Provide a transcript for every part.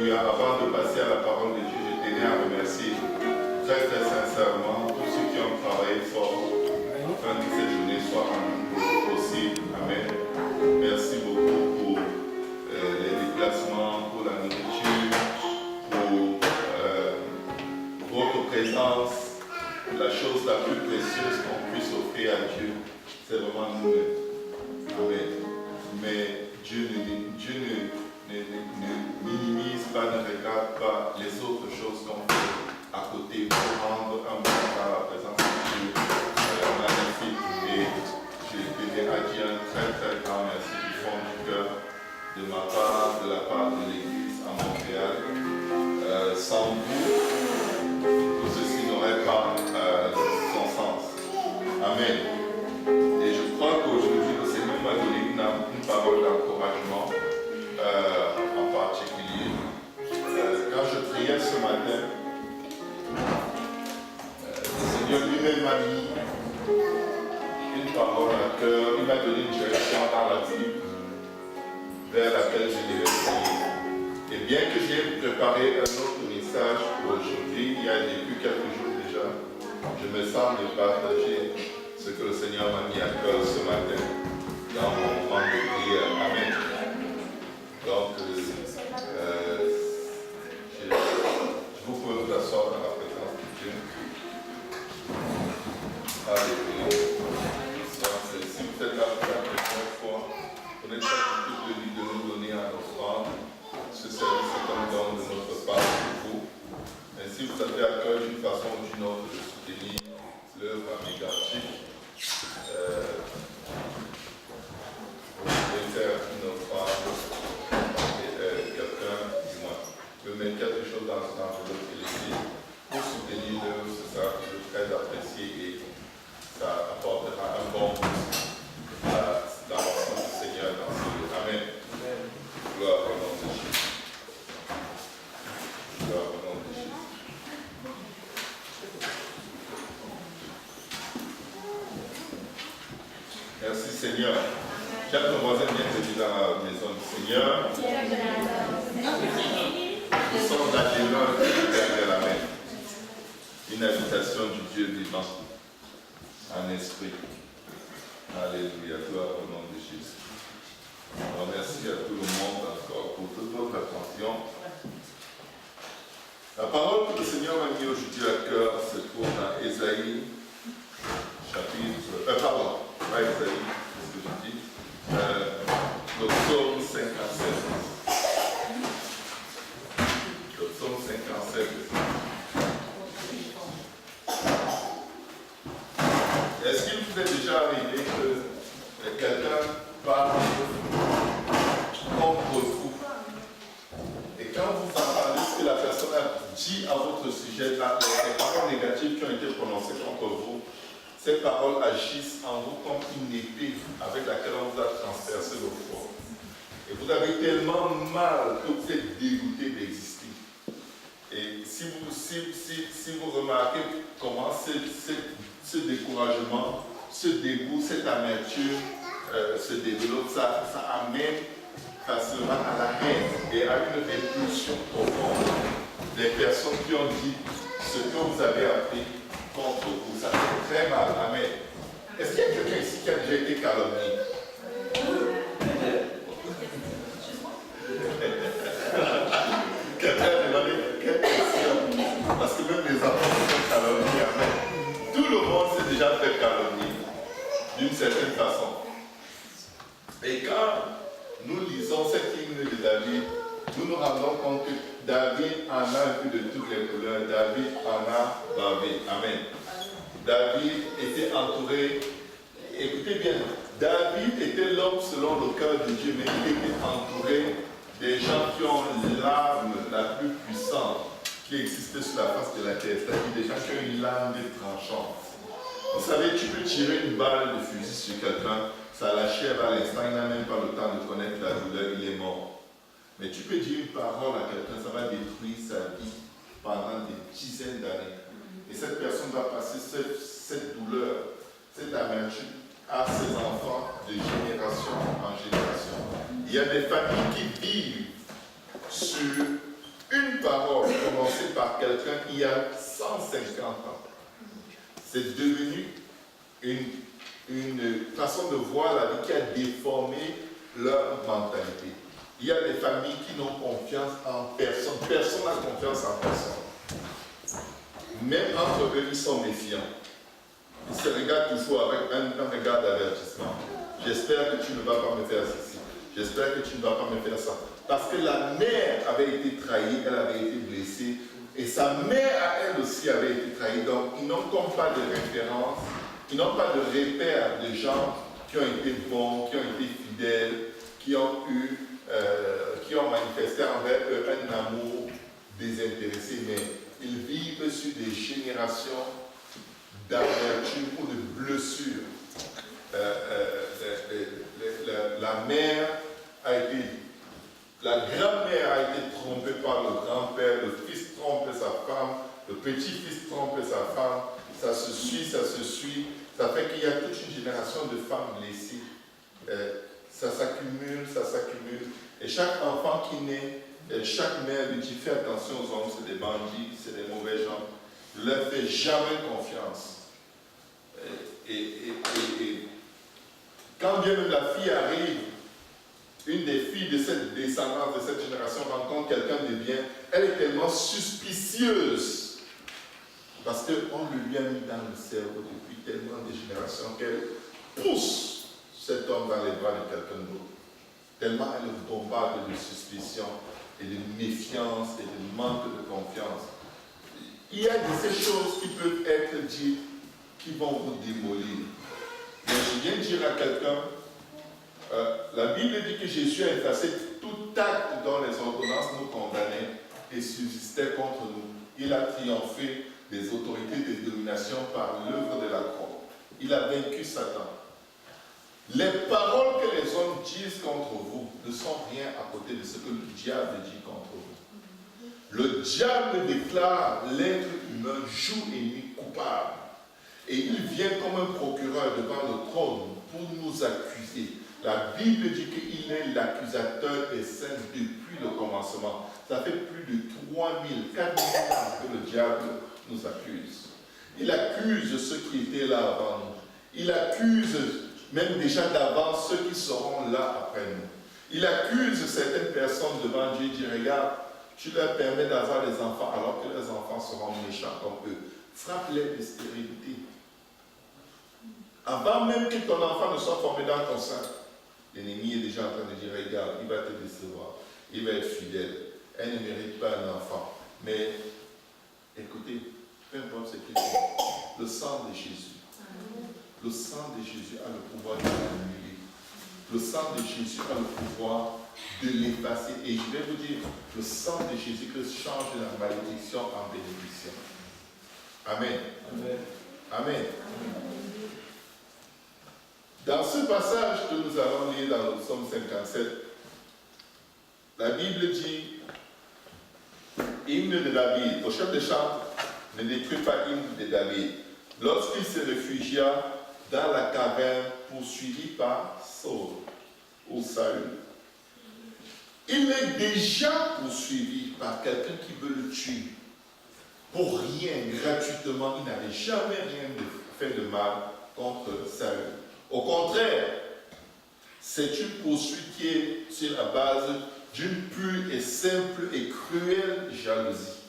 Alléluia. Avant de passer à la parole de Dieu, je tenais à remercier très très sincèrement tous ceux qui ont travaillé fort afin que cette journée soit rendue possible. Amen. Merci beaucoup pour les déplacements, pour la nourriture, pour votre présence. La chose la plus précieuse qu'on puisse offrir à Dieu, c'est vraiment nous-mêmes. Amen. Mais Dieu ne minimise pas, ne regarde pas les autres choses qu'on fait à côté pour rendre un bon à la présence de Dieu. Magnifique. Et je tenais à dire un très très grand merci du fond du cœur de ma part, de la part de l'Église à Montréal. Sans vous, tout ceci n'aurait pas son sens. Amen. Et je crois qu'aujourd'hui, le Seigneur m'a donné une parole d'encouragement en particulier. Quand je priais ce matin, le Seigneur lui-même m'a mis une parole à cœur. Il m'a donné une direction dans la Bible vers laquelle je devais prier. Et bien que j'ai préparé un autre message pour aujourd'hui, il y a depuis quelques jours déjà, je me sens de partager ce que le Seigneur m'a mis à cœur ce matin dans mon moment de prière. Amen. Donc, vous pouvez vous asseoir dans la présence de Dieu. Alléluia. Si vous êtes là pour la première fois, vous n'êtes pas du tout tenu de nous donner un offrande. Ce service est un don de notre part pour vous. Mais si vous avez à cœur d'une façon ou d'une autre de soutenir l'œuvre amigatique, vous pouvez faire une offrande et quelqu'un, du moins, peut mettre quelque chose dans l'enveloppe et laisser pour soutenir l'œuvre. Ce sera toujours très apprécié et ça apportera un bon boost dans l'ensemble du Seigneur dans ce lieu. Amen. Gloire au nom de Jésus. Gloire au nom de Jésus. Merci Seigneur. Chaque voisin bienvenue dans la maison du Seigneur. Nous sommes là derrière la main. Une invitation du Dieu vivant en esprit. Alléluia. Gloire au nom de Jésus. Alors, merci à tout le monde encore pour toute votre attention. La parole que le Seigneur m'a mis aujourd'hui à cœur se trouve dans Ésaïe, chapitre. Pas Ésaïe, c'est ce que je dis. Le psaume 57. Le psaume 57. Est-ce qu'il vous est déjà arrivé que quelqu'un parle contre vous? Et quand vous entendez ce que la personne a dit à votre sujet, les paroles négatives qui ont été prononcées contre vous, ces paroles agissent en vous comme une épée avec laquelle on vous a transpercé le foie. Et vous avez tellement mal que vous êtes dégoûté d'exister. Et si vous remarquez comment ce découragement, ce dégoût, cette amertume se développe, ça amène facilement à la haine et à une répulsion profonde des personnes qui ont dit ce que vous avez appris contre vous. Ça fait très mal. Amen. Est-ce qu'il y a quelqu'un ici qui a déjà été calomnié? Quelqu'un a demandé quelle question? Parce que même les enfants sont calomniés. Amen. Tout le monde s'est déjà fait calomnier d'une certaine façon. Et quand nous lisons cette hymne de David, nous nous rendons compte que David en a vu de toutes les couleurs. David en a bavé. Amen. David était entouré. Écoutez bien, David était l'homme selon le cœur de Dieu, mais il était entouré des gens qui ont l'arme la plus puissante qui existait sur la face de la terre, c'est-à-dire des gens qui ont une lame tranchante. Vous savez, tu peux tirer une balle de fusil sur quelqu'un, ça l'achève à l'instant, il n'a même pas le temps de connaître la douleur, il est mort. Mais tu peux dire une parole à quelqu'un, ça va détruire sa vie pendant des dizaines d'années. Et cette personne va passer cette douleur, cette amertume à ses enfants de génération en génération. Il y a des familles qui vivent sur par quelqu'un il y a 150 ans. C'est devenu une façon de voir la vie qui a déformé leur mentalité. Il y a des familles qui n'ont confiance en personne. Personne n'a confiance en personne. Même entre eux, ils sont méfiants. Ils se regardent toujours avec un regard d'avertissement. J'espère que tu ne vas pas me faire ceci. J'espère que tu ne vas pas me faire ça. Parce que la mère avait été trahie, elle avait été blessée. Et sa mère à elle aussi avait été trahie. Donc, ils n'ont comme pas de référence. Ils n'ont pas de repère de gens qui ont été bons, qui ont été fidèles, qui ont manifesté envers eux un amour désintéressé. Mais ils vivent sur des générations d'amertume ou de blessures. La grand-mère a été trompée par le grand-père, le fils trompe sa femme, le petit-fils trompe sa femme, ça se suit, ça fait qu'il y a toute une génération de femmes blessées. Ça s'accumule, et chaque enfant qui naît, chaque mère lui dit, fais attention aux hommes, c'est des bandits, c'est des mauvais gens, ne leur fais jamais confiance. Et quand bien même la fille arrive, une des filles de cette descendance, de cette génération, rencontre quelqu'un de bien, elle est tellement suspicieuse, parce qu'on lui a mis dans le cerveau depuis tellement de générations qu'elle pousse cet homme dans les bras de quelqu'un d'autre. Tellement elle le bombarde de suspicion et de méfiance et de manque de confiance. Il y a de ces choses qui peuvent être dites qui vont vous démolir. Mais je viens de dire à quelqu'un, la Bible dit que Jésus a effacé tout acte dont les ordonnances nous condamnaient et subsistaient contre nous. Il a triomphé des autorités de domination par l'œuvre de la croix. Il a vaincu Satan. Les paroles que les hommes disent contre vous ne sont rien à côté de ce que le diable dit contre vous. Le diable déclare l'être humain jour et nuit coupable. Et il vient comme un procureur devant le trône pour nous accuser. La Bible dit qu'il est l'accusateur des saints depuis le commencement. Ça fait plus de 3000, 4000 ans que le diable nous accuse. Il accuse ceux qui étaient là avant nous. Il accuse même déjà d'avance ceux qui seront là après nous. Il accuse certaines personnes devant Dieu et dit, regarde, tu leur permets d'avoir des enfants alors que leurs enfants seront méchants comme eux. Frappe-les de stérilité. Avant même que ton enfant ne soit formé dans ton sein, l'ennemi est déjà en train de dire, regarde, il va te décevoir, il va être fidèle, elle ne mérite pas un enfant. Mais écoutez, peu importe ce qu'il dit, le sang de Jésus, le sang de Jésus a le pouvoir de l'annuler. Le sang de Jésus a le pouvoir de l'effacer. Et je vais vous dire, le sang de Jésus-Christ change la malédiction en bénédiction. Amen. Amen. Amen. Dans ce passage que nous allons lire dans le psaume 57, la Bible dit, hymne de David, au chef de chant, ne détruis pas hymne de David. Lorsqu'il se réfugia dans la caverne poursuivi par Saul ou Saül, il est déjà poursuivi par quelqu'un qui veut le tuer. Pour rien, gratuitement, il n'avait jamais rien fait de mal contre Saül. Au contraire, c'est une poursuite qui est sur la base d'une pure et simple et cruelle jalousie.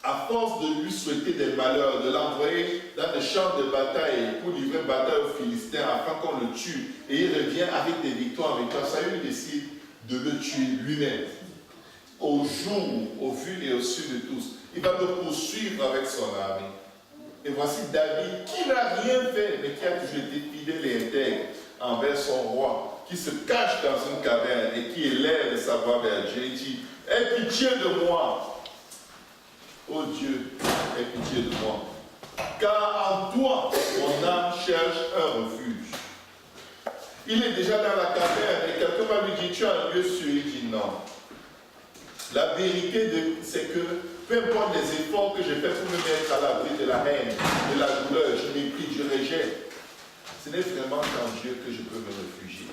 À force de lui souhaiter des malheurs, de l'envoyer dans des champs de bataille pour livrer bataille aux Philistins afin qu'on le tue, et il revient avec des victoires en victoire, Saül décide de le tuer lui-même. Au jour, au vu et au su de tous, il va le poursuivre avec son armée. Et voici David, qui n'a rien fait, mais qui a toujours été fidèle et intègre envers son roi, qui se cache dans une caverne et qui élève sa voix vers Dieu et dit, aie pitié de moi. Oh Dieu, aie pitié de moi. Car en toi, mon âme cherche un refuge. Il est déjà dans la caverne et quelqu'un va lui dire, tu as un lieu sûr. Il dit non. La vérité, c'est que peu importe les efforts que je fais pour me mettre à l'abri de la haine, de la douleur, je mépris, je rejette. Ce n'est vraiment dans Dieu que je peux me réfugier.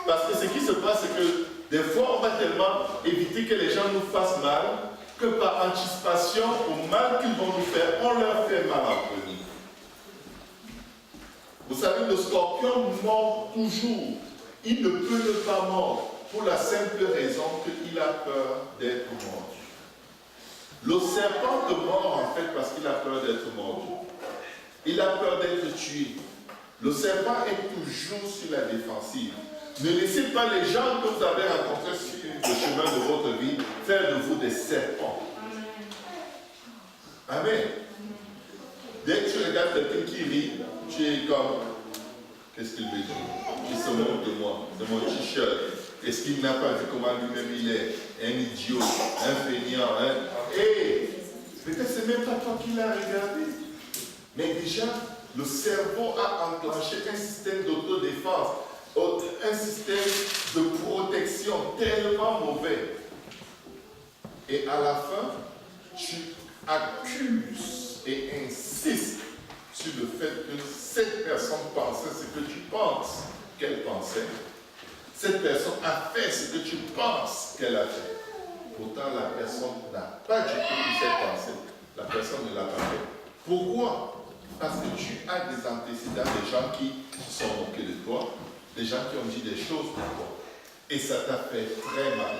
Parce que ce qui se passe, c'est que des fois, on va tellement éviter que les gens nous fassent mal, que par anticipation au mal qu'ils vont nous faire, on leur fait mal en premier. Vous savez, le scorpion mord toujours. Il ne peut ne pas mordre pour la simple raison qu'il a peur d'être mordu. Le serpent te mord en fait parce qu'il a peur d'être mordu. Il a peur d'être tué. Le serpent est toujours sur la défensive. Ne laissez pas les gens que vous avez rencontrés sur le chemin de votre vie faire de vous des serpents. Amen. Dès que tu regardes quelqu'un qui rit, tu es comme, qu'est-ce qu'il veut dire? Il se moque de moi, de mon t-shirt. Est-ce qu'il n'a pas vu comment lui-même il est? Un idiot, un feignant. Et peut-être c'est même pas toi qui l'as regardé. Mais déjà, le cerveau a enclenché un système d'autodéfense, un système de protection tellement mauvais. Et à la fin, tu accuses et insistes sur le fait que cette personne pensait ce que tu penses qu'elle pensait. Cette personne a fait ce que tu penses qu'elle a fait. Pourtant, la personne n'a pas du tout eu cette pensée. La personne ne l'a pas fait. Pourquoi? Parce que tu as des antécédents, des gens qui se sont moqués de toi, des gens qui ont dit des choses pour toi. Et ça t'a fait très mal.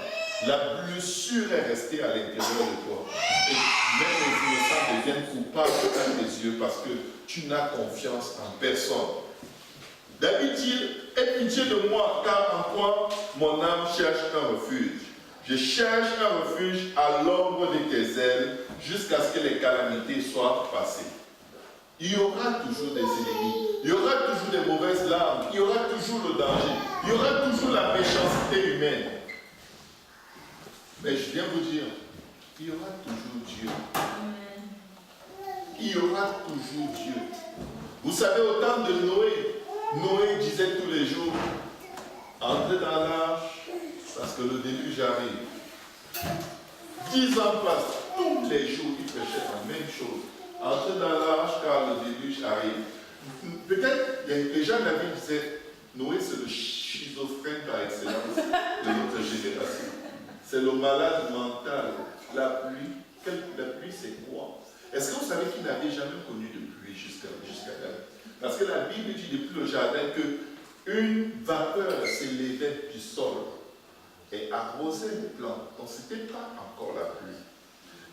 La blessure est restée à l'intérieur de toi. Et même les innocents deviennent coupables à tes yeux parce que tu n'as confiance en personne. David dit, aie pitié de moi, car en toi, mon âme cherche un refuge. Je cherche un refuge à l'ombre de tes ailes, jusqu'à ce que les calamités soient passées. Il y aura toujours des ennemis, il y aura toujours des mauvaises larmes, il y aura toujours le danger, il y aura toujours la méchanceté humaine. Mais je viens vous dire, il y aura toujours Dieu. Il y aura toujours Dieu. Vous savez, au temps de Noé, Noé disait tous les jours, entrez dans l'arche, parce que le déluge arrive. 10 ans passent, tous les jours, il prêchait la même chose. Entrez dans l'arche, car le déluge arrive. Peut-être, les gens de la Bible disaient, Noé, c'est le schizophrène par excellence de notre génération. C'est le malade mental. La pluie, c'est quoi? Est-ce que vous savez qu'il n'avait jamais connu de pluie jusqu'à là? Parce que la Bible dit depuis le jardin qu'une vapeur s'élevait du sol et arrosait les plantes. Donc ce n'était pas encore la pluie.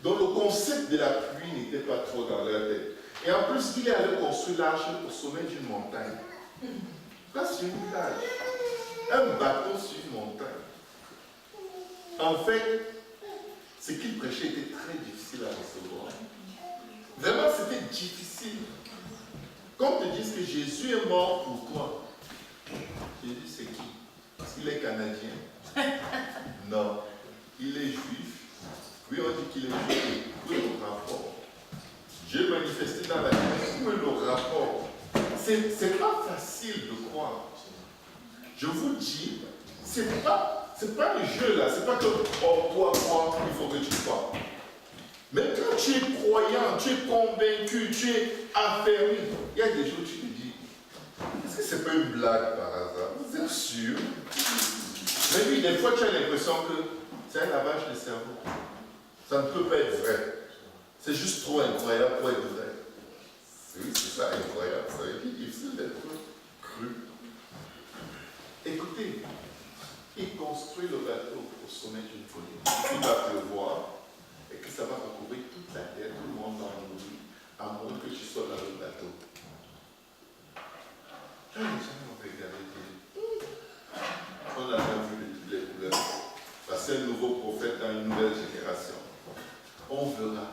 Donc le concept de la pluie n'était pas trop dans leur tête. Et en plus, il est allé construire l'arche au sommet d'une montagne. Pas sur une plage. Un bateau sur une montagne. En fait, ce qu'il prêchait était très difficile à recevoir. Vraiment, c'était difficile. Quand on te dit que Jésus est mort pour toi, Jésus c'est qui? Parce qu'il est canadien? Non. Il est juif. Oui, on dit qu'il est juif. Où est le rapport? Dieu manifesté dans la vie. Où est le rapport? C'est pas facile de croire. Je vous dis, c'est pas le jeu là. C'est pas que, oh, toi, moi, il faut que tu crois. Mais quand tu es croyant, tu es convaincu, tu es affermi, il y a des jours où tu te dis, est-ce que c'est pas une blague par hasard? Vous êtes sûr? Mais oui, des fois tu as l'impression que c'est un lavage de cerveau. Ça ne peut pas être vrai. C'est juste trop incroyable pour être vrai. Oui, c'est ça, incroyable. Ça veut dire difficile d'être cru. Écoutez, il construit le bateau au sommet d'une colline. Il va pleuvoir. Et que ça va recouvrir toute la terre, tout le monde va mourir, à moins que tu sois dans le bateau. Les gens vont regarder, on a vu de toutes les couleurs. Parce que c'est un nouveau prophète dans une nouvelle génération. On verra.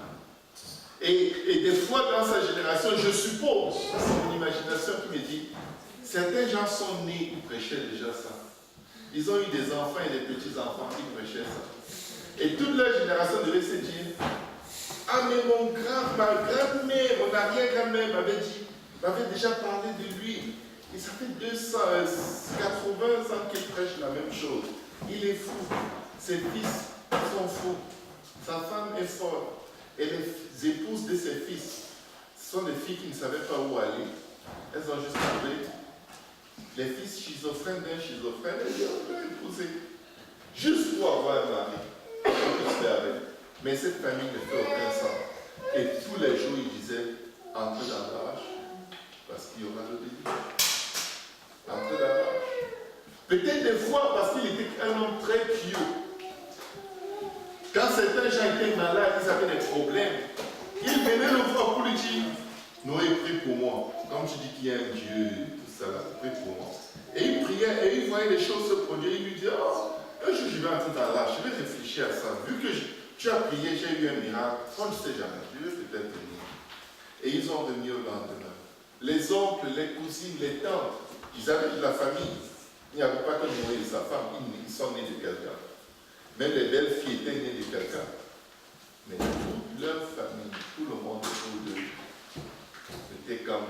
Et des fois dans sa génération, je suppose, c'est mon imagination qui me dit, certains gens sont nés, ils prêchaient déjà ça. Ils ont eu des enfants et des petits-enfants qui prêchaient ça. Et toute leur génération devait se dire, ah mais ma grand-mère, mon arrière-grand-mère m'avait déjà parlé de lui. Et ça fait 280 ans qu'il prêche la même chose. Il est fou. Ses fils sont fous. Sa femme est folle. Et les épouses de ses fils, ce sont des filles qui ne savaient pas où aller. Elles ont juste trouvé les fils schizophrènes d'un schizophrène. Elles ont épouser. Juste pour avoir un mari. Mais cette famille ne fait aucun sens. Et tous les jours, il disait, entrez dans l'arche, parce qu'il y aura le délivrance. Entrez dans l'arche. Peut-être des fois, parce qu'il était un homme très pieux. Quand certains gens étaient malades, ils avaient des problèmes, il venait le voir pour lui dire, Noé, prie pour moi. Comme tu dis qu'il y a un Dieu, tout ça, là, prie pour moi. Et il priait et il voyait les choses se produire. Il lui disait, oh, un jour je vais entrer dans l'arche, je vais réfléchir à ça. Vu que tu as prié, j'ai eu un miracle, on ne sait jamais, je vais peut-être venir. Et ils ont venu au lendemain. Les oncles, les cousines, les tantes, ils avaient de la famille. Il n'y avait pas que Noé et sa femme, ils sont nés de quelqu'un. Même les belles filles étaient nées de quelqu'un. Mais toute leur famille, tout le monde autour d'eux, était comme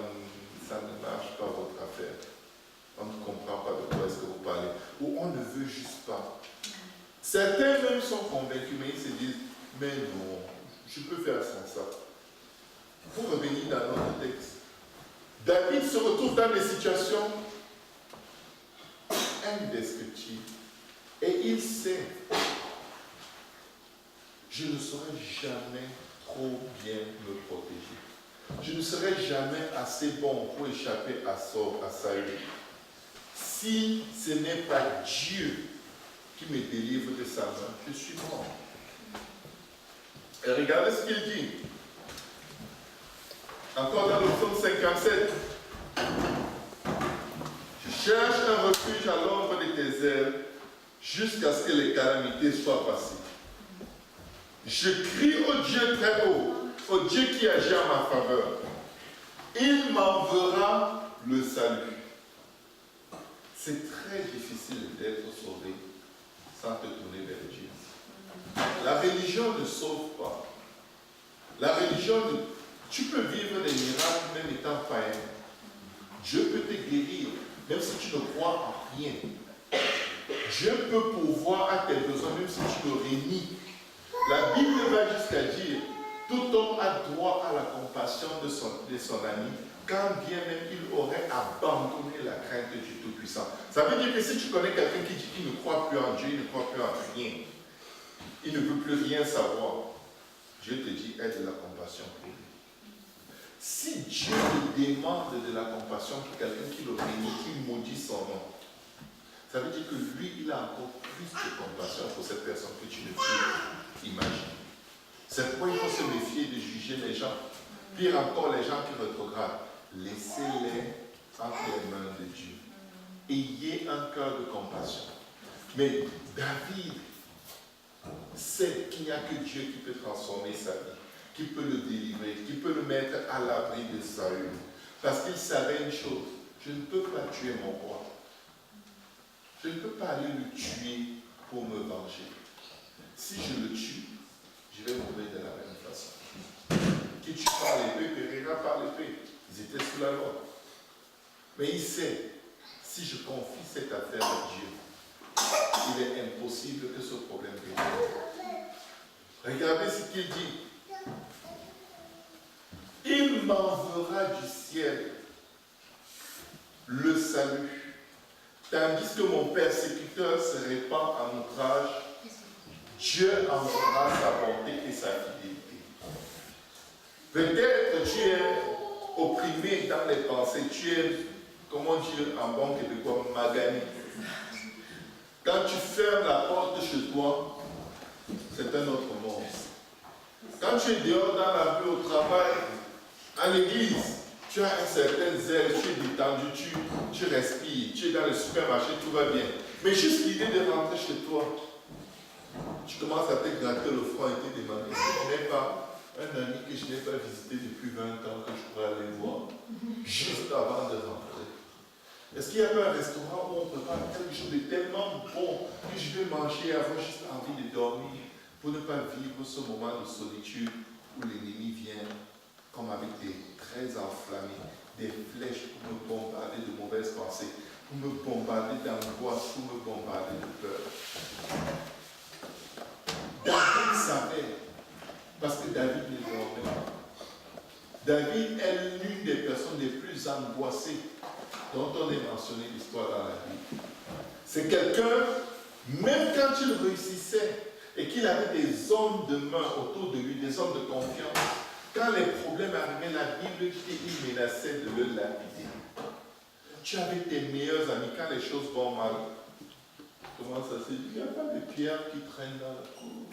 ça ne marche pas votre affaire. On ne comprend pas de quoi est-ce que vous parlez. Ou on ne veut juste pas. Certains même sont convaincus, mais ils se disent, mais non, je peux faire sans ça. Pour revenir dans notre texte, David se retrouve dans des situations indescriptibles. Et il sait, je ne saurais jamais trop bien me protéger. Je ne serai jamais assez bon pour échapper à Saül. Si ce n'est pas Dieu qui me délivre de sa main, je suis mort. Et regardez ce qu'il dit. Encore dans le psaume 57. Je cherche un refuge à l'ombre de tes ailes jusqu'à ce que les calamités soient passées. Je crie au Dieu très haut, au Dieu qui agit en ma faveur. Il m'enverra le salut. C'est très difficile d'être sauvé sans te tourner vers Dieu. La religion ne sauve pas. La religion, tu peux vivre des miracles même étant païen. Dieu peut te guérir, même si tu ne crois en rien. Dieu peut pourvoir à tes besoins, même si tu le renies. La Bible va jusqu'à dire, tout homme a droit à la compassion de son ami, quand bien même il aurait abandonné la crainte du Tout-Puissant. Ça veut dire que si tu connais quelqu'un qui dit qu'il ne croit plus en Dieu, il ne croit plus en rien, il ne veut plus rien savoir, Dieu te dit, aie de la compassion pour lui. Si Dieu te demande de la compassion pour quelqu'un qui le bénit, qui maudit son nom, ça veut dire que lui, il a encore plus de compassion pour cette personne que tu ne peux imaginer. C'est pourquoi il faut se méfier de juger les gens. Pire encore, les gens qui rétrogradent. Laissez-les entre les mains de Dieu. Ayez un cœur de compassion. Mais David sait qu'il n'y a que Dieu qui peut transformer sa vie, qui peut le délivrer, qui peut le mettre à l'abri de Saül. Parce qu'il savait une chose, je ne peux pas tuer mon roi. Je ne peux pas aller le tuer pour me venger. Si je le tue, je vais mourir de la même façon. Qui tue par l'épée, périra par l'épée. Ils étaient sous la loi. Mais il sait, si je confie cette affaire à Dieu, il est impossible que ce problème résolve. Regardez ce qu'il dit. Il m'enverra du ciel le salut, tandis que mon persécuteur se répand en outrage. Dieu enverra sa bonté et sa fidélité. Peut-être tu es opprimé dans les pensées, tu es, comment dire en bon québécois, magané. Quand tu fermes la porte chez toi, c'est un autre monde. Quand tu es dehors dans la rue, au travail, à l'église, tu as un certain zèle, tu es détendu, tu respires, tu es dans le supermarché, tout va bien. Mais juste l'idée de rentrer chez toi, tu commences à te gratter le front et te demander si je n'ai pas un ami que je n'ai pas visité depuis 20 ans que je pourrais aller voir juste avant de rentrer. Est-ce qu'il y a pas un restaurant où on prépare quelque chose de tellement bon que je vais manger et avoir juste envie de dormir pour ne pas vivre ce moment de solitude où l'ennemi vient comme avec des traits enflammés, des flèches pour me bombarder de mauvaises pensées, pour me bombarder d'angoisse, pour me bombarder de peur. David savait, parce que David ne dormait pas. David est l'une des personnes les plus angoissées dont on est mentionné l'histoire dans la Bible. C'est quelqu'un, même quand il réussissait, et qu'il avait des hommes de main autour de lui, des hommes de confiance. Quand les problèmes arrivaient, la Bible dit qu'il menaçait de le lapider. Tu avais tes meilleurs amis, quand les choses vont mal, comment ça se dit? Il n'y a pas de pierre qui traîne dans la cour.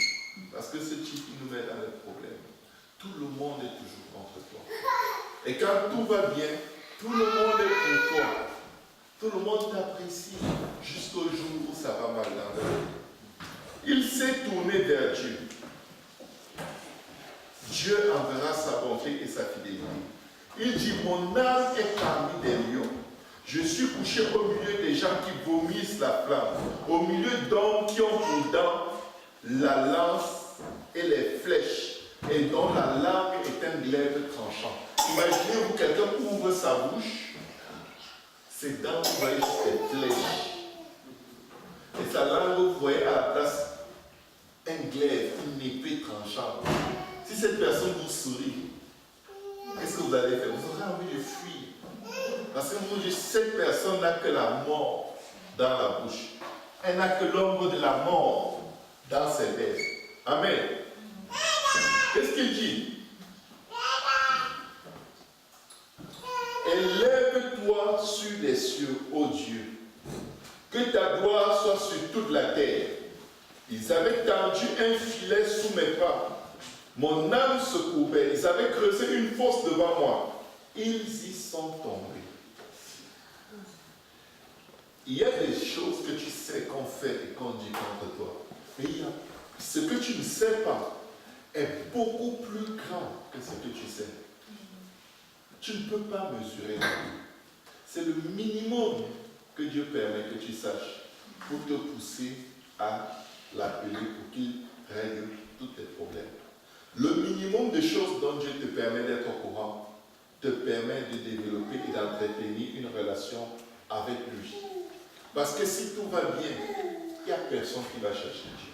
Parce que ce type, il nous met dans les problèmes. Tout le monde est toujours contre toi. Et quand tout va bien, tout le monde est pour toi. Tout le monde t'apprécie jusqu'au jour où ça va mal dans la vie. Il s'est tourné vers Dieu. Dieu enverra sa bonté et sa fidélité. Il dit, mon âme est parmi des lions. Je suis couché au milieu des gens qui vomissent la flamme, au milieu d'hommes qui ont pour dents la lance et les flèches, et dont la langue est un glaive tranchant. Imaginez-vous, quelqu'un ouvre sa bouche, ses dents, vous voyez, c'est flèches. Et sa langue, vous voyez, à la place, un glaive, une épée tranchante. Si cette personne vous sourit, qu'est-ce que vous allez faire? Vous aurez envie de fuir. Parce que vous dites, cette personne n'a que la mort dans la bouche. Elle n'a que l'ombre de la mort dans ses lèvres. Amen. Qu'est-ce qu'il dit? Élève-toi sur les cieux, ô Dieu. Que ta gloire soit sur toute la terre. Ils avaient tendu un filet sous mes pas. Mon âme se courbait. Ils avaient creusé une fosse devant moi. Ils y sont tombés. Il y a des choses que tu sais qu'on fait et qu'on dit contre toi. Mais il y a ce que tu ne sais pas est beaucoup plus grand que ce que tu sais. Tu ne peux pas mesurer. C'est le minimum que Dieu permet que tu saches pour te pousser à l'appeler pour qu'il règle tous tes problèmes. Le minimum de choses dont Dieu te permet d'être au courant te permet de développer et d'entretenir une relation avec lui. Parce que si tout va bien, il n'y a personne qui va chercher Dieu.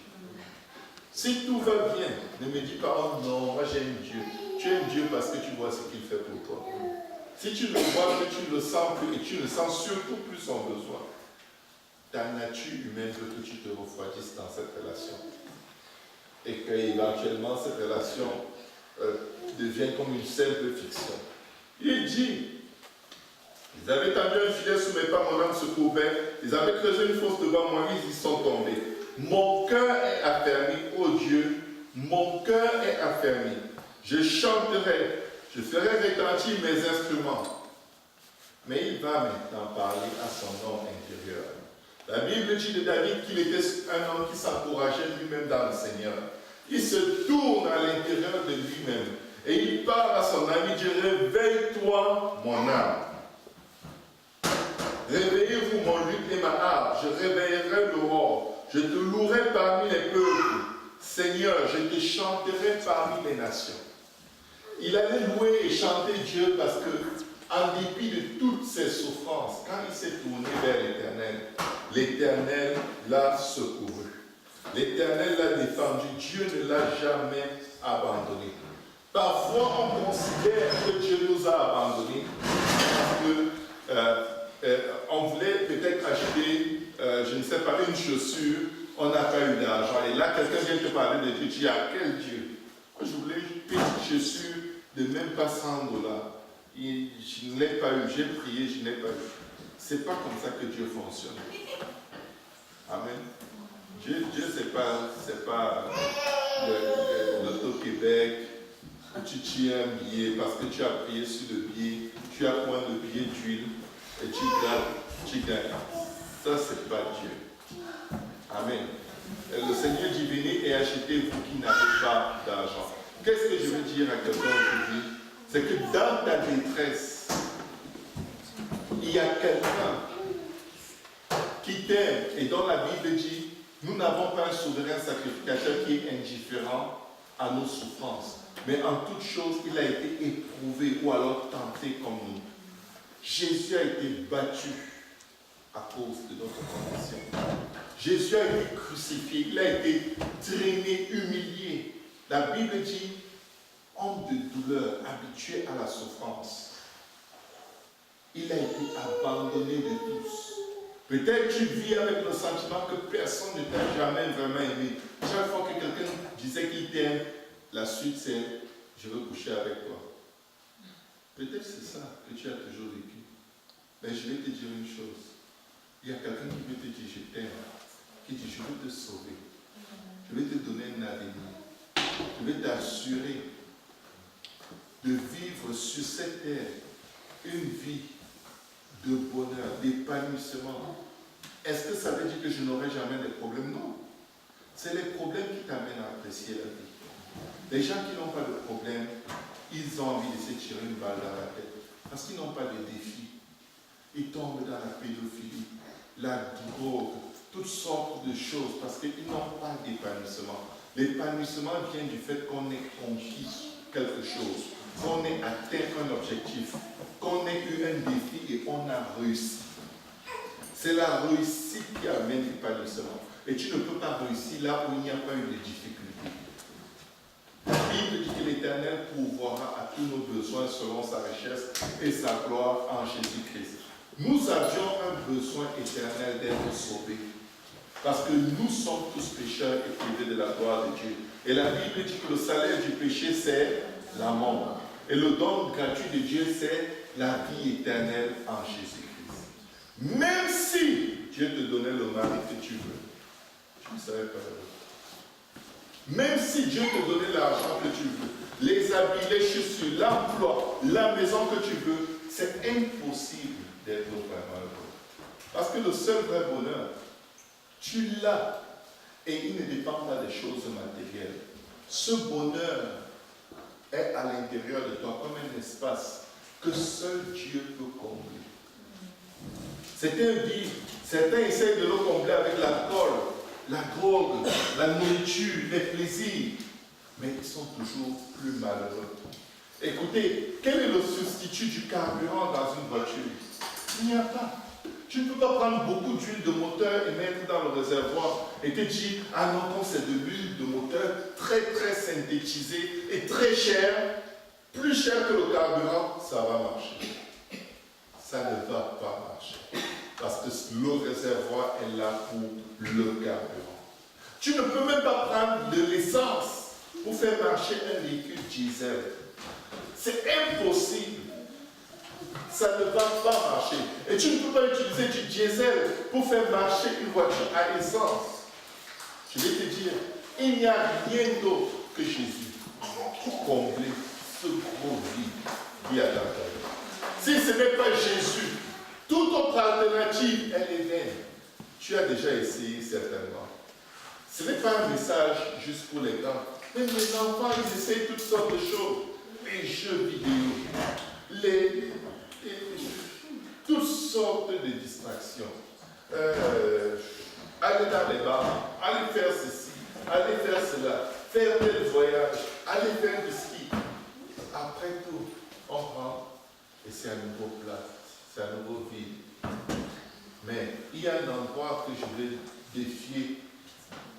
Si tout va bien, ne me dis pas, oh non, moi j'aime Dieu. Tu aimes Dieu parce que tu vois ce qu'il fait pour toi. Si tu le vois, que tu le sens plus et tu le sens surtout plus son besoin, ta nature humaine veut que tu te refroidisses dans cette relation. Et qu'éventuellement cette relation devienne comme une simple fiction. Il dit, ils avaient tendu un filet sous mes pas, mon âme se courbait, ils avaient creusé une fosse devant moi, ils y sont tombés. Mon cœur est affermi, ô Dieu, mon cœur est affermi. Je chanterai, je ferai retentir mes instruments. Mais il va maintenant parler à son homme intérieur. La Bible dit de David qu'il était un homme qui s'encourageait lui-même dans le Seigneur. Il se tourne à l'intérieur de lui-même et il parle à son ami, dit, réveille-toi mon âme. Réveillez-vous mon luth et ma harpe, je réveillerai l'aurore. Je te louerai parmi les peuples. Seigneur, je te chanterai parmi les nations. Il allait louer et chanter Dieu parce que, en dépit de toutes ses souffrances, quand il s'est tourné vers l'Éternel, l'Éternel l'a secouru. L'Éternel l'a défendu. Dieu ne l'a jamais abandonné. Parfois, on considère que Dieu nous a abandonnés parce qu'on voulait peut-être acheter, je ne sais pas, une chaussure, on n'a pas eu d'argent. Et là, quelqu'un vient te parler de Dieu. Tu dis, à quel Dieu? Moi, je voulais une petite chaussure de même pas 100 $. Et je ne l'ai pas eu. J'ai prié, je n'ai pas eu. C'est pas comme ça que Dieu fonctionne. Amen. Dieu c'est pas l'Auto-Québec où tu tiens un billet parce que tu as prié sur le billet, tu as point de billet d'huile et tu gagnes. Ça, c'est pas Dieu. Amen. Et le Seigneur dit, venez et achetez vous qui n'avez pas d'argent. Qu'est-ce que je veux dire à quelqu'un aujourd'hui? C'est que dans ta détresse, il y a quelqu'un qui t'aime et dont la Bible dit, nous n'avons pas un souverain sacrificateur qui est indifférent à nos souffrances. Mais en toute chose, il a été éprouvé ou alors tenté comme nous. Jésus a été battu à cause de notre condition. Jésus a été crucifié, il a été traîné, humilié. La Bible dit, homme de douleur, habitué à la souffrance. Il a été abandonné de tous. Peut-être tu vis avec le sentiment que personne ne t'a jamais vraiment aimé. Chaque fois que quelqu'un disait qu'il t'aime, la suite c'est « je veux coucher avec toi ». Peut-être c'est ça que tu as toujours vécu. Mais je vais te dire une chose. Il y a quelqu'un qui veut te dire « je t'aime », qui dit « je veux te sauver ». Je vais te donner un avenir. Je vais t'assurer de vivre sur cette terre une vie de bonheur, d'épanouissement. Est-ce que ça veut dire que je n'aurai jamais de problèmes? Non. C'est les problèmes qui t'amènent à apprécier la vie. Les gens qui n'ont pas de problème, ils ont envie de se tirer une balle dans la tête parce qu'ils n'ont pas de défis. Ils tombent dans la pédophilie, la drogue, toutes sortes de choses parce qu'ils n'ont pas d'épanouissement. L'épanouissement vient du fait qu'on ait conquis quelque chose, qu'on ait atteint un objectif, qu'on ait eu un défi et on a réussi. C'est la réussite qui amène l'épanouissement. Et tu ne peux pas réussir là où il n'y a pas eu de difficultés. La Bible dit que l'Éternel pourvoira à tous nos besoins selon sa richesse et sa gloire en Jésus-Christ. Nous avions un besoin éternel d'être sauvés. Parce que nous sommes tous pécheurs et privés de la gloire de Dieu. Et la Bible dit que le salaire du péché, c'est la mort. Et le don gratuit de Dieu, c'est la vie éternelle en Jésus-Christ. Même si Dieu te donnait le mari que tu veux, tu ne serais pas heureux. Même si Dieu te donnait l'argent que tu veux, les habits, les chaussures, l'emploi, la maison que tu veux, c'est impossible d'être vraiment heureux. Parce que le seul vrai bonheur, tu l'as et il ne dépend pas des choses matérielles. Ce bonheur est à l'intérieur de toi comme un espace que seul Dieu peut combler. Certains vivent, certains essaient de le combler avec l'alcool, la drogue, la nourriture, les plaisirs, mais ils sont toujours plus malheureux. Écoutez, quel est le substitut du carburant dans une voiture? Il n'y a pas. Tu ne peux pas prendre beaucoup d'huile de moteur et mettre dans le réservoir et te dire, ah non, quand c'est de l'huile de moteur très très synthétisée et très chère, plus cher que le carburant, ça va marcher. Ça ne va pas marcher. Parce que le réservoir est là pour le carburant. Tu ne peux même pas prendre de l'essence pour faire marcher un véhicule diesel. C'est impossible. Ça ne va pas marcher. Et tu ne peux pas utiliser du diesel pour faire marcher une voiture à essence. Je vais te dire, il n'y a rien d'autre que Jésus pour combler ce gros vide qui est à l'intérieur. Si ce n'est pas Jésus, toute autre alternative, elle est vaine. Tu as déjà essayé certainement. Ce n'est pas un message juste pour les grands. Même les enfants, ils essayent toutes sortes de choses. Les jeux vidéo, toutes sortes de distractions. Aller dans les bars, aller faire ceci, aller faire cela, faire tel voyage, aller faire du ski. Après tout, on rentre et c'est un nouveau plat, c'est un nouveau vide. Mais il y a un endroit que je vais défier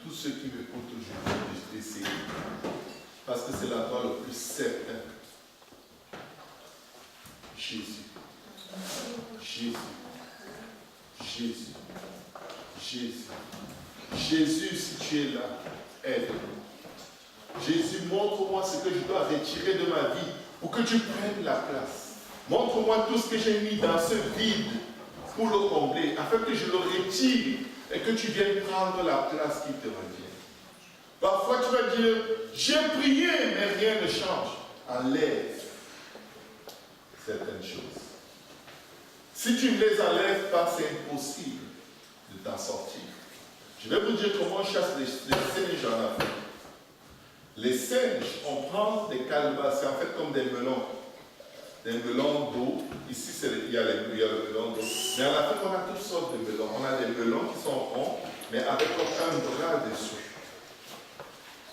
tous ceux qui me écoutent aujourd'hui d'essayer. Parce que c'est l'endroit le plus certain. Jésus. Jésus. Jésus. Jésus. Jésus, si tu es là, aide-moi. Jésus, montre-moi ce que je dois retirer de ma vie pour que tu prennes la place. Montre-moi tout ce que j'ai mis dans ce vide pour le combler, afin que je le retire et que tu viennes prendre la place qui te revient. Parfois tu vas dire, j'ai prié, mais rien ne change. Enlève certaines choses. Si tu ne les enlèves pas, c'est impossible de t'en sortir. Je vais vous dire comment on chasse les singes en Afrique. Les singes, on prend des calebasses, c'est en fait comme des melons. Des melons d'eau. Ici, il y a le melon d'eau. Mais en Afrique, on a toutes sortes de melons. On a des melons qui sont ronds, mais avec un bras dessus.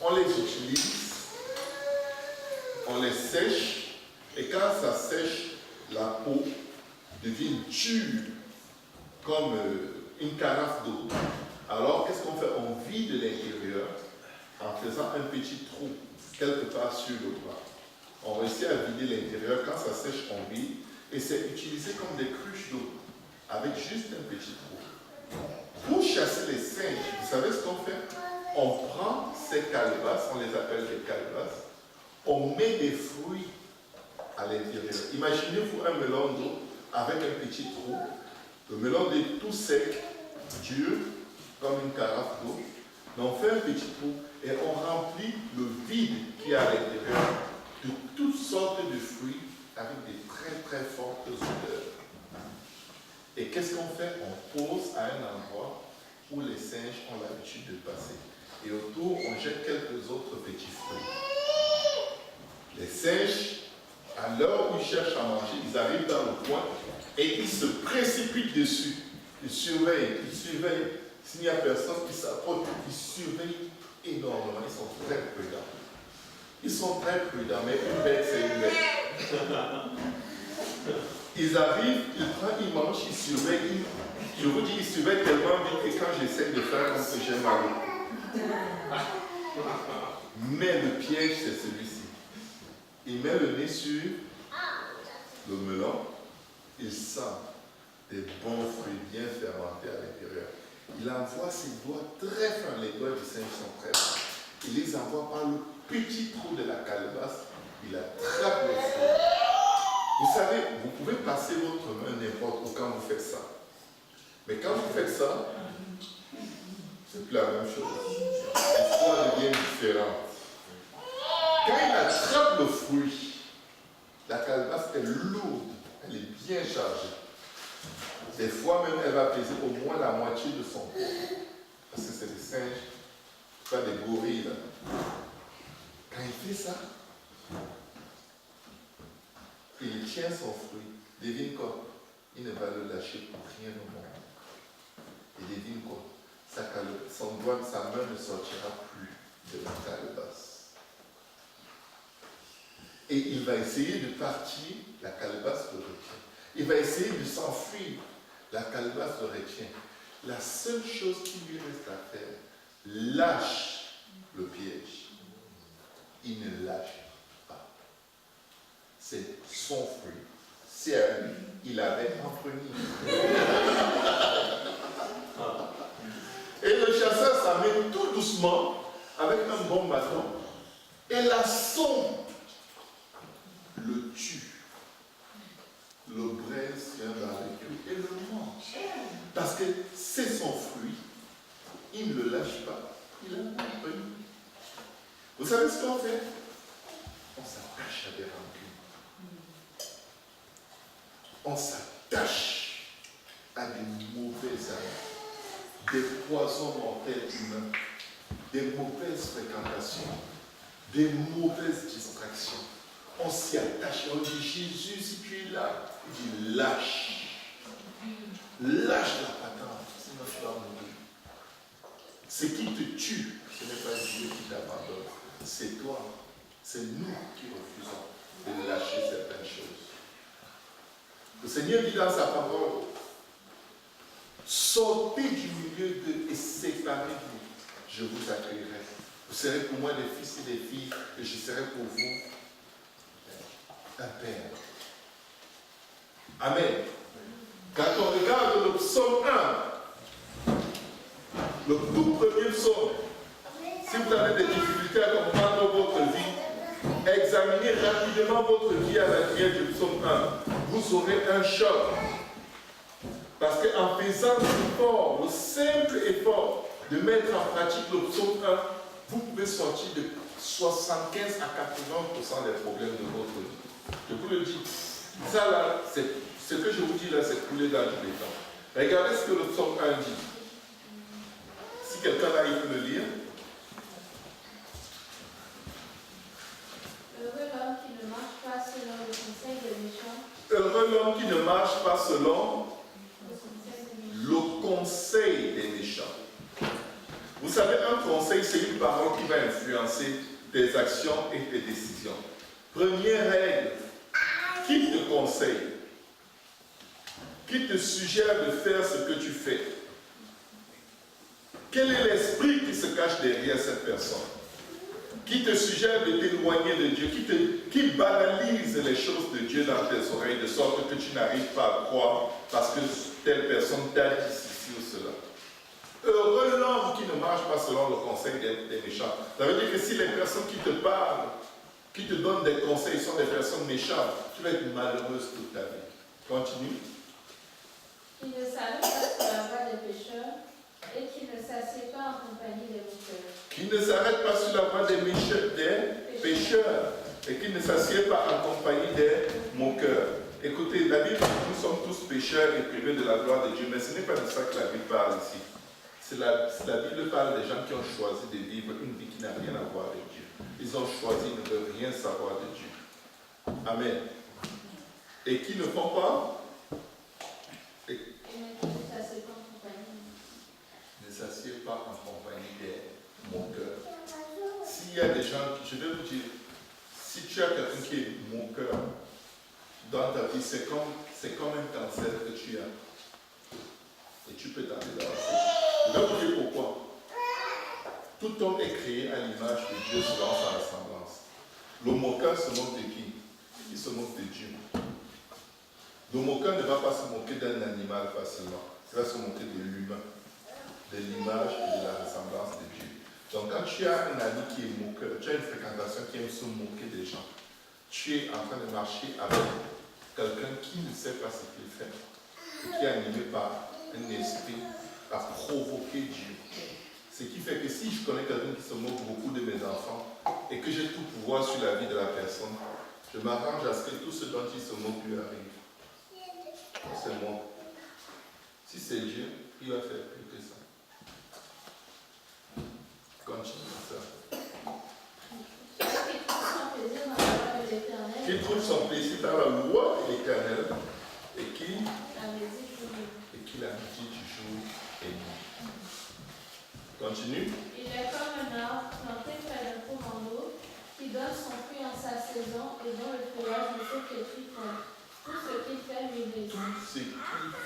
On les utilise, on les sèche, et quand ça sèche, la peau devient dure, comme une carafe d'eau. Alors, qu'est-ce qu'on fait? On vide l'intérieur en faisant un petit trou quelque part sur le bras. On réussit à vider l'intérieur. Quand ça sèche, on vide. Et c'est utilisé comme des cruches d'eau, avec juste un petit trou. singes, vous savez ce qu'on fait? On prend ces calebasses, on les appelle des calebasses, on met des fruits à l'intérieur. Imaginez-vous un melon d'eau avec un petit trou. Le melon est tout sec, dur, comme une carafe d'eau. On fait un petit trou et on remplit le vide qui est à l'intérieur de toutes sortes de fruits avec des très très fortes odeurs. Et qu'est-ce qu'on fait? On pose à un endroit où les singes ont l'habitude de passer. Et autour, on jette quelques autres petits fruits. Les singes, à l'heure où ils cherchent à manger, ils arrivent dans le coin et ils se précipitent dessus. Ils surveillent. S'il n'y a personne qui s'approche, ils surveillent énormément. Ils sont très prudents. Mais une bête, c'est une bête. Ils arrivent, ils mangent, ils surveillent. Je vous dis, ils surveillent tellement vite que quand j'essaie de faire comme que j'ai mal. Mais le piège, c'est celui-ci. Il met le nez sur le melon, il sent des bons fruits bien fermentés à l'intérieur. Il envoie ses doigts très fins, les doigts du singe sont très fins. Il les envoie par le petit trou de la calebasse, il attrape les fruits. Vous savez, vous pouvez passer votre main n'importe où quand vous faites ça. Mais quand vous faites ça, c'est plus la même chose. L'histoire devient différente. Quand il attrape le fruit, la calebasse est lourde, elle est bien chargée. Des fois même, elle va peser au moins la moitié de son poids. Parce que c'est des singes, pas des gorilles. Là. Quand il fait ça, il tient son fruit. Devine quoi? Il ne va le lâcher pour rien au monde. Et devine quoi? Son doigt, sa main ne sortira plus de la calebasse. Et il va essayer de partir, la calebasse le retient. Il va essayer de s'enfuir, la calebasse le retient. La seule chose qui lui reste à faire, lâche le piège. Il ne lâche pas. C'est son fruit. C'est à lui. Il avait enfreint. Et le chasseur s'amène tout doucement avec un bon bâton et l'assomme, le tue. Le braise vient barbecue et le mange. Parce que c'est son fruit. Il ne le lâche pas. Il a compris. Vous savez ce qu'on fait? On s'attache à des rancunes. On s'attache à des mauvaises âmes, des poisons mortels humains, des mauvaises fréquentations, des mauvaises distractions. On s'y attache et on dit, Jésus, si tu es là, il dit, lâche. Lâche la patente, sinon tu vas mourir. Ce qui te tue, ce n'est pas Dieu qui t'abandonne, c'est toi, c'est nous qui refusons de lâcher certaines choses. Le Seigneur dit dans sa parole, sortez du milieu d'eux et séparez-vous, je vous accueillerai. Vous serez pour moi des fils et des filles, et je serai pour vous un père. Amen. Quand on regarde le psaume 1, le tout premier psaume, si vous avez des difficultés à comprendre votre vie, examinez rapidement votre vie à la lumière du psaume 1. Vous aurez un choc. Parce qu'en faisant l'effort, le simple effort de mettre en pratique le psaume 1, vous pouvez sortir de 75 à 80% des problèmes de votre vie. Je vous le dis. Ça là, ce que je vous dis là, c'est coulé dans tous les temps. Regardez ce que le psaume 1 dit. Si quelqu'un là, il peut le lire. Heureux l'homme qui ne marche pas selon le conseil des méchants. Heureux l'homme qui ne marche pas selon le conseil des méchants. Vous savez, un conseil, c'est une parole qui va influencer tes actions et tes décisions. Première règle, qui te conseille? Qui te suggère de faire ce que tu fais? Quel est l'esprit qui se cache derrière cette personne? Qui te suggère de t'éloigner de Dieu? Qui banalise les choses de Dieu dans tes oreilles de sorte que tu n'arrives pas à croire parce que telle personne t'a dit ceci ou cela? Heureux l'homme qui ne marche pas selon le conseil des méchants. Ça veut dire que si les personnes qui te parlent, qui te donnent des conseils sont des personnes méchantes, tu vas être malheureuse toute ta vie. Continue. Qui ne s'arrête pas sur la voie des pécheurs et qui ne s'assied pas en compagnie des moqueurs. Qui ne s'arrête pas sur la voie des pécheurs et qui ne s'assied pas en compagnie des moqueurs. Écoutez, la Bible dit que nous sommes tous pécheurs et privés de la gloire de Dieu, mais ce n'est pas de ça que la Bible parle ici. La Bible parle des gens qui ont choisi de vivre une vie qui n'a rien à voir avec Dieu. Ils ont choisi, ils ne veulent rien savoir de Dieu. Amen. Et qui ne font pas ne s'assied pas en compagnie des moqueurs. S'il y a des gens, je vais vous dire, si tu as quelqu'un qui est moqueur dans ta vie, c'est comme un cancer que tu as. Et tu peux t'en débarrasser. Je vais vous dire pourquoi. Tout homme est créé à l'image de Dieu selon sa ressemblance. Le moqueur se moque de qui? Il se moque de Dieu. Le moqueur ne va pas se moquer d'un animal facilement. Il va se moquer de l'humain, de l'image et de la ressemblance de Dieu. Donc quand tu as un ami qui est moqueur, tu as une fréquentation qui aime se moquer des gens, tu es en train de marcher avec quelqu'un qui ne sait pas ce qu'il fait, qui est animé par un esprit à provoquer Dieu. Ce qui fait que si je connais quelqu'un qui se moque beaucoup de mes enfants et que j'ai tout pouvoir sur la vie de la personne, je m'arrange à ce que tout ce dont il se moque lui arrive. C'est moi. Si c'est Dieu, il va faire plus que ça. Continue ça. Qui trouve son plaisir dans la loi de l'Éternel et qui la médite du jour et nuit. Continue. Il est comme un arbre planté près d'un courant d'eau qui donne son fruit en sa saison et dont le feuillage ne se flétrit point. Tout ce qu'il fait lui réussit. Tout ce qu'il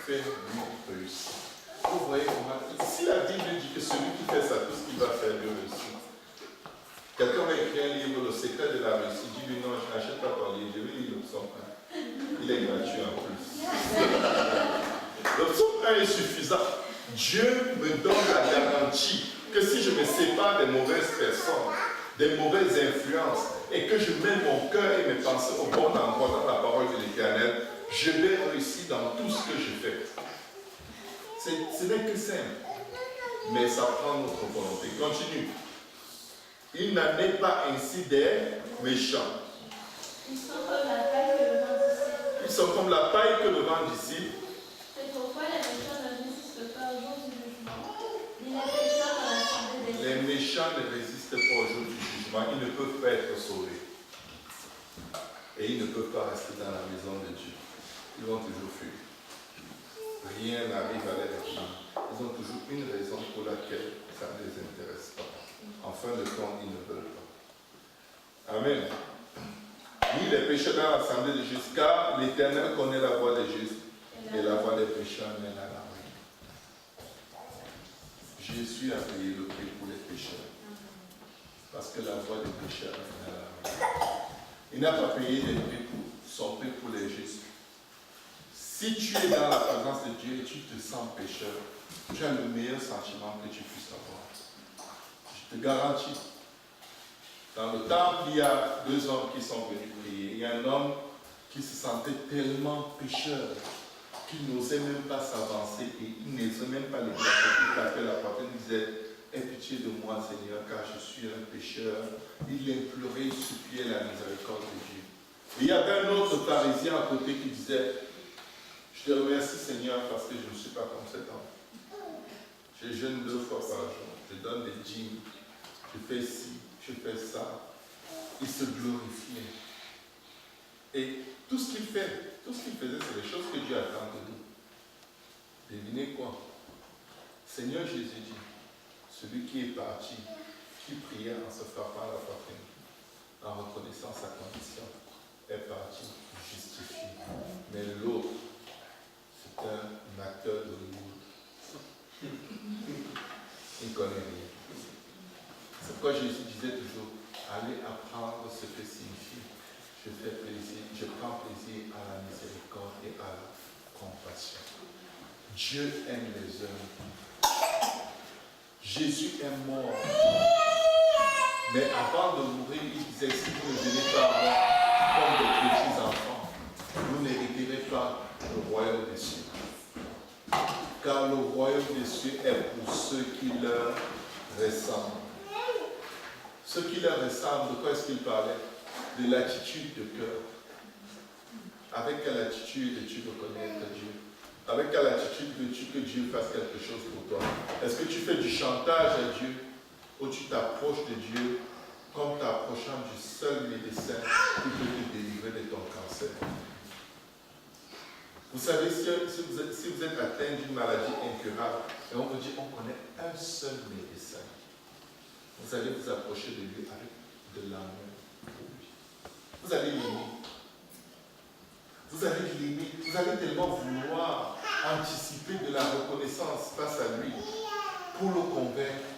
fait lui réussit. Vous voyez comment, si la Bible dit que celui qui fait ça, tout ce qu'il va faire lui réussit. Quelqu'un va écrire un livre, Le secret de la réussite. Dis-lui non, je n'achète pas ton livre, je vais lire le psaume 1. Il est gratuit en plus. Le psaume 1 est suffisant. Dieu me donne la garantie que si je me sépare des mauvaises personnes, des mauvaises influences, et que je mets mon cœur et mes pensées au bon endroit dans la parole de l'Éternel, je vais réussir dans tout ce que je fais. Ce n'est que simple, mais ça prend notre volonté. Continue. Il n'en est pas ainsi des méchants. Ils sont comme la paille que le vent dissipe. Ils sont comme la paille que le vent dissipe. C'est pourquoi les méchants ne résistent pas au jour du jugement, ni les pécheurs dans l'assemblée des Les méchants ne résistent pas au jour du jugement. Ils ne peuvent pas être sauvés. Et ils ne peuvent pas rester dans la maison de Dieu. Ils vont toujours fuir. Rien n'arrive à leur vie. Ils ont toujours une raison pour laquelle ça ne les intéresse pas. En fin de compte, ils ne veulent pas. Amen. Ni les pécheurs dans l'assemblée de justes, car l'Éternel connaît la voie des justes et la voie des pécheurs mène à la ruine. Jésus a payé le prix pour les pécheurs. Parce que la voie des pécheurs mène à la ruine. Il n'a pas payé le prix pour son prix pour les justes. Si tu es dans la présence de Dieu et tu te sens pécheur, tu as le meilleur sentiment que tu puisses avoir. Je te garantis. Dans le temple, il y a 2 hommes qui sont venus prier. Il y a un homme qui se sentait tellement pécheur qu'il n'osait même pas s'avancer et il n'osait même pas les placer. Il tapait la porte et il disait « Aie pitié de moi, Seigneur, car je suis un pécheur. » Il implorait, il suppliait la miséricorde de Dieu. Et il y avait un autre pharisien à côté qui disait « Je te remercie, Seigneur, parce que je ne suis pas comme cet homme. Je jeûne 2 fois par jour, je donne des dîmes, je fais ci, je fais ça. » Il se glorifiait. Et tout ce qu'il fait, tout ce qu'il faisait, c'est les choses que Dieu attend de nous. Devinez quoi? Seigneur Jésus dit, celui qui est parti, qui priait en se frappant la poitrine, en reconnaissant sa condition, est parti justifié. Mais l'autre, c'est un acteur d'Hollywood. Il ne connaît rien. C'est pourquoi Jésus disait toujours, allez apprendre ce que signifie. Je fais plaisir, je prends plaisir à la miséricorde et à la compassion. Dieu aime les œuvres. Jésus est mort. Mais avant de mourir, il disait, si vous ne venez pas à moi comme des petits enfants, vous n'hériterez pas le royaume des cieux. Car le royaume des cieux est pour ceux qui leur ressemblent. Ceux qui leur ressemblent, de quoi est-ce qu'il parlait? De l'attitude de cœur. Avec quelle attitude veux-tu reconnaître Dieu? Avec quelle attitude veux-tu que Dieu fasse quelque chose pour toi? Est-ce que tu fais du chantage à Dieu ou tu t'approches de Dieu comme t'approchant du seul médecin qui peut te délivrer de ton cancer? Vous savez, si vous êtes atteint d'une maladie incurable, et on vous dit on connaît un seul médecin, vous allez vous approcher de lui avec de l'amour pour lui. Vous allez l'aimer. Vous allez l'aimer. Vous allez tellement vouloir anticiper de la reconnaissance face à lui pour le convaincre.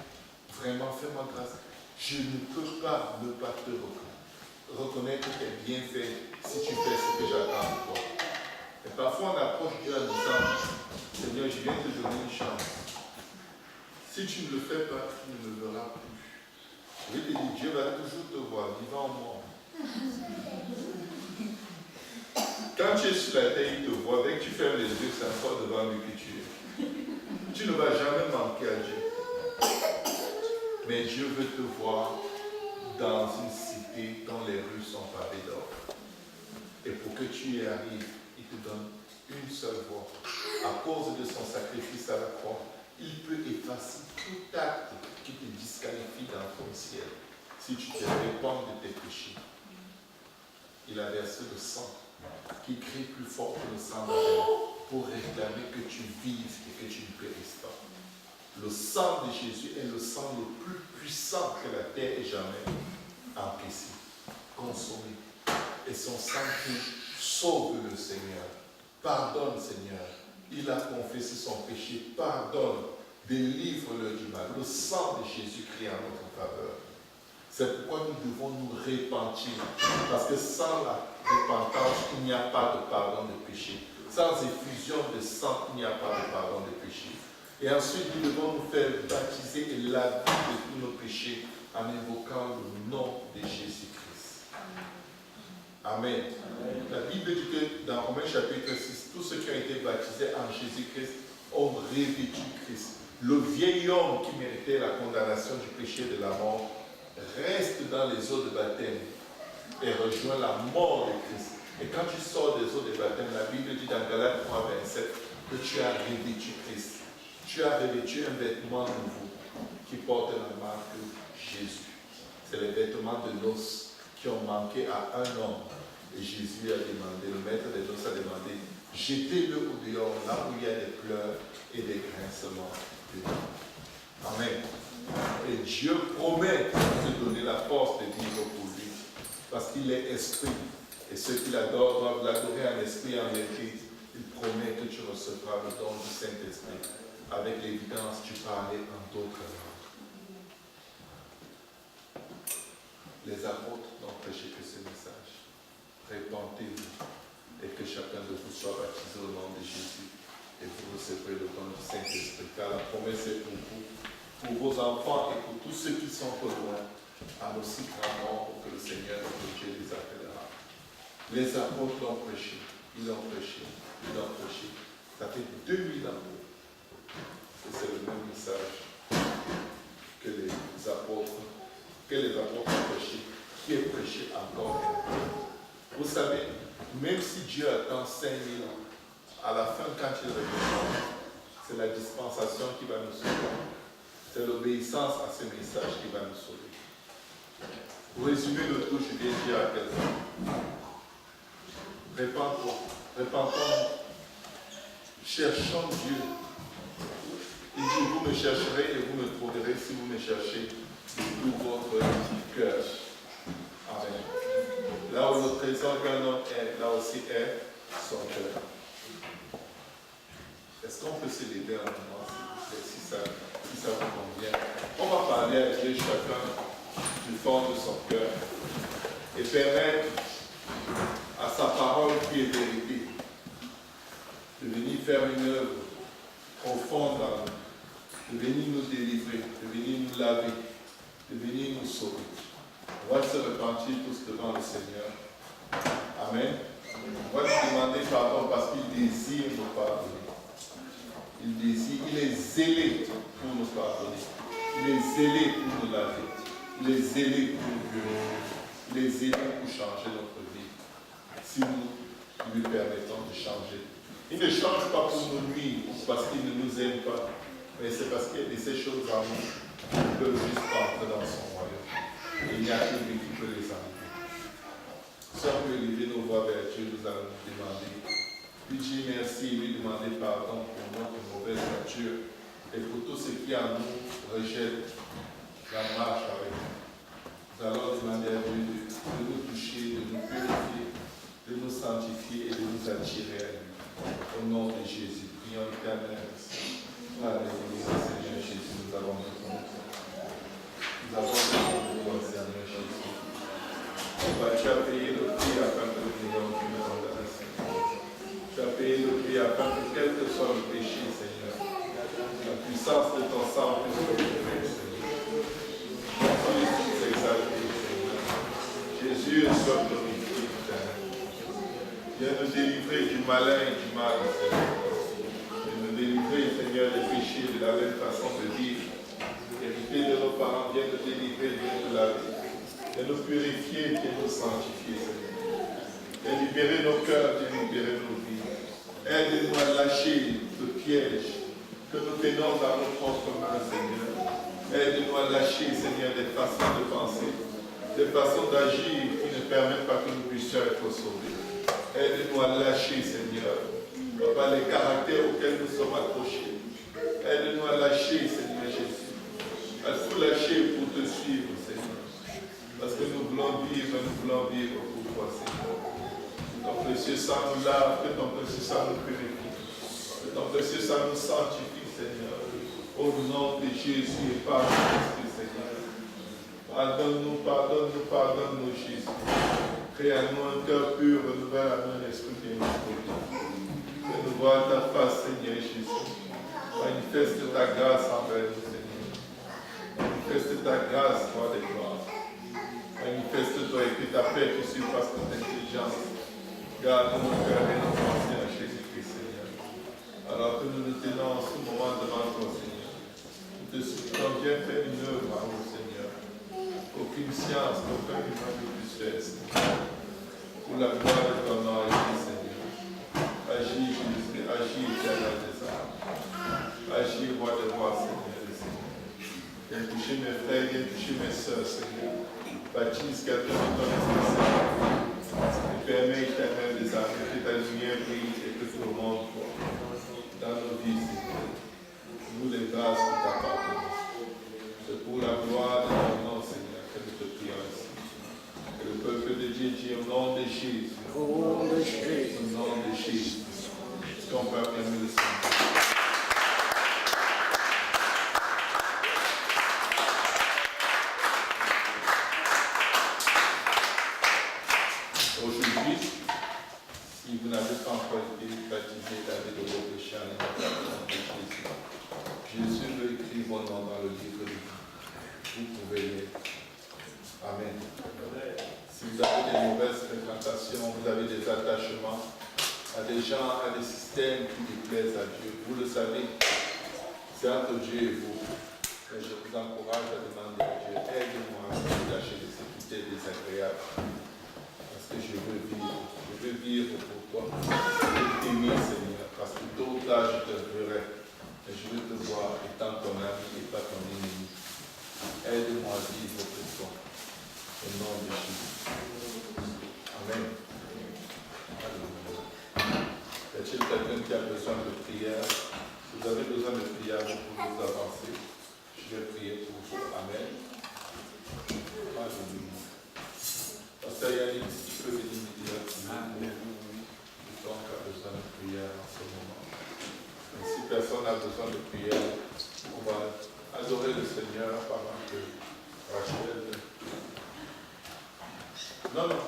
Vraiment, fais-moi grâce. Je ne peux pas ne pas te reconnaître tes bienfaits si tu fais ce que j'attends de toi. Et parfois, on approche Dieu en disant, Seigneur, je viens te donner une chance. Si tu ne le fais pas, tu ne me verras plus. Je vais te dire, Dieu va toujours te voir, vivant ou mort. Quand tu es sur la terre, il te voit. Dès que tu fermes les yeux, c'est encore devant lui que tu es. Tu ne vas jamais manquer à Dieu. Mais Dieu veut te voir dans une cité dont les rues sont pavées d'or. Et pour que tu y arrives, il te donne une seule voie. À cause de son sacrifice à la croix, il peut effacer tout acte qui te disqualifie dans ton ciel. Si tu te répands de tes péchés, il a versé le sang qui crie plus fort que le sang d'Abel pour réclamer que tu vives et que tu ne périsses pas. Le sang de Jésus est le sang le plus puissant que la terre ait jamais encaissé, consommé. Et son sang qui sauve le Seigneur. Pardonne, Seigneur. Il a confessé son péché. Pardonne. Délivre-le du mal. Le sang de Jésus crie en notre faveur. C'est pourquoi nous devons nous repentir. Parce que sans la repentance, il n'y a pas de pardon de péché. Sans effusion de sang, il n'y a pas de pardon de péché. Et ensuite, nous devons nous faire baptiser et laver de tous nos péchés en invoquant le nom de Jésus-Christ. Amen. La Bible dit que dans Romains chapitre 6, tous ceux qui ont été baptisés en Jésus-Christ ont revêtu Christ. Le vieil homme qui méritait la condamnation du péché et de la mort reste dans les eaux de baptême et rejoint la mort de Christ. Et quand tu sors des eaux de baptême, la Bible dit dans Galates 3, 27 que tu as revêtu Christ. Tu as revêtu un vêtement nouveau qui porte la marque Jésus. C'est les vêtements de noces qui ont manqué à un homme. Et Jésus a demandé, le maître des noces a demandé, jetez-le au dehors, là où il y a des pleurs et des grincements de dents. Amen. Et Dieu promet de te donner la force de vivre pour lui. Parce qu'il est esprit. Et ceux qui l'adorent doivent l'adorer en esprit et en vérité. Il promet que tu recevras le don du Saint-Esprit. Avec l'évidence, tu parlais en d'autres langues. Les apôtres n'ont prêché que ce message. Répentez-vous et que chacun de vous soit baptisé au nom de Jésus et vous recevrez le don du Saint-Esprit. Car la promesse est pour vous, pour vos enfants et pour tous ceux qui sont au loin, en aussi grand nombre que le Seigneur notre Dieu les appellera. Les apôtres l'ont prêché, ils l'ont prêché, ils l'ont prêché. Ça fait 2000 ans. Et c'est le même message que les apôtres ont prêché, qui est prêché encore. Vous savez, même si Dieu attend 5000 ans, à la fin, quand il revient, c'est la dispensation qui va nous sauver. C'est l'obéissance à ce message qui va nous sauver. Pour résumer le tout, je viens dire à quelqu'un, répentons, cherchons Dieu. Il dit, vous me chercherez et vous me trouverez si vous me cherchez de tout votre cœur. Amen. Là où le trésor d'un homme est, là aussi est son cœur. Est-ce qu'on peut se lever un moment, si ça vous convient? On va parler à Dieu chacun du fond de son cœur et permettre à sa parole qui est vérité de venir faire une œuvre profonde dans nous, de venir nous délivrer, de venir nous laver, de venir nous sauver. On va se repentir tous devant le Seigneur. Amen. On va lui demander pardon parce qu'il désire nous pardonner. Il désire, il est zélé pour nous pardonner. Il est zélé pour nous laver. Il est zélé pour nous purifier. Il est zélé pour changer notre vie. Si nous lui permettons de changer. Il ne change pas pour nous nuire ou parce qu'il ne nous aime pas. Mais c'est parce qu'il y a de ces choses en nous qui ne peuvent juste pas entrer dans son royaume. Et il n'y a que lui qui peut les enlever. Si on peut lever nos voix vers Dieu, nous allons nous demander. Lui dire merci et lui demander pardon pour notre mauvaise nature et pour tout ce qui en nous rejette la marche avec nous. Nous allons demander à Dieu de nous toucher, de nous purifier, de nous sanctifier et de nous attirer à lui. Au nom de Jésus, prions l'Éternel. Alléluia, Seigneur Jésus, nous avons besoin de toi. Nous avons besoin de toi, Seigneur Jésus. Tu as payé le prix afin que nous ayons une condamnation. Tu as payé le prix afin que quel que soit le péché, Seigneur, la puissance de ton sang puisse nous libérer, Seigneur. Jésus est exalté, Seigneur. Jésus soit glorifié, Seigneur. Viens nous délivrer du malin et du mal, Seigneur. Viens nous délivrer, Seigneur, des péchés, de la même façon de vivre. Hérité de nos parents, viens nous délivrer, viens nous laver. Viens nous purifier, viens nous sanctifier, Seigneur. Viens libérer nos cœurs, viens libérer nos vies. Aide-nous à lâcher le piège que nous tenons dans nos propres mains, Seigneur. Aide-nous à lâcher, Seigneur, des façons de penser, des façons d'agir qui ne permettent pas que nous puissions être sauvés. Aide-nous à lâcher, Seigneur, Papa, les caractères auxquels nous sommes accrochés. Aide-nous à lâcher, Seigneur Jésus, à tout lâcher pour te suivre, Seigneur. Parce que nous voulons vivre pour toi, Seigneur. Ton précieux sang nous lave, que ton précieux sang nous purifie, que ton précieux sang nous sanctifie, Seigneur. Au nom de Jésus et par Jésus, Seigneur. Pardonne-nous, pardonne-nous, pardonne-nous, Jésus. Crée en nous un cœur pur, renouvelle en nous un esprit bien disposé. Que nous voyons ta face, Seigneur Jésus. Manifeste ta grâce envers nous, Seigneur. Manifeste ta grâce, roi des gloires. Manifeste-toi et que ta paix qui surpasse toute intelligence. Garde nos cœurs et nos pensées à Jésus-Christ, Seigneur. Alors que nous nous tenons en ce moment devant toi, Seigneur. Nous te supplions, viens faire une œuvre à nous, Seigneur. Aucune science, aucun humain ne puisse faire, Seigneur. Pour la gloire de ton nom, Seigneur. Agis, Jésus, agis, éternel des âmes. Agis, roi des rois, Seigneur, Seigneur. Viens toucher mes frères, viens toucher mes soeurs, Seigneur. Baptise quelqu'un de ton esprit, Seigneur. Et permets, éternel des âmes, que ta lumière brille et que tout le monde voit dans nos vies, Seigneur. Nous les grâces qui t'appartiennent. C'est pour la gloire de ton nom, Seigneur, que nous te prions ici. Que le peuple de Dieu dit au nom de Jésus. Au nom de Jésus. Au nom de Jésus. Est-ce qu'on peut acclamer le Seigneur? Aujourd'hui, si vous n'avez pas encore été baptisé avec de vos péchés en l'immaculation de Jésus, Jésus veut écrire vos noms dans le livre de vie. Vous pouvez l'être. Amen. Si vous avez des mauvaises fréquentations, vous avez des attachements à des gens, à des systèmes qui déplaisent à Dieu, vous le savez, c'est entre Dieu et vous. Mais je vous encourage à demander à Dieu, aide-moi à me lâcher de ces idées désagréables. Parce que je veux vivre pour toi. Je veux t'aimer, Seigneur, parce que tôt ou tard je te verrai. Et je veux te voir étant ton ami et pas ton ennemi. Aide-moi à vivre pour toi. Au nom de Jésus. Amen. Y a-t-il quelqu'un qui a besoin de prière? Si vous avez besoin de prière, vous pouvez vous avancer. Je vais prier pour vous. Amen. Alléluia. Pasteur Yannick, si tu peux venir me dire donc a besoin de prière en ce moment. Et si personne n'a besoin de prière, on va adorer le Seigneur pendant que Rachel. Non, non.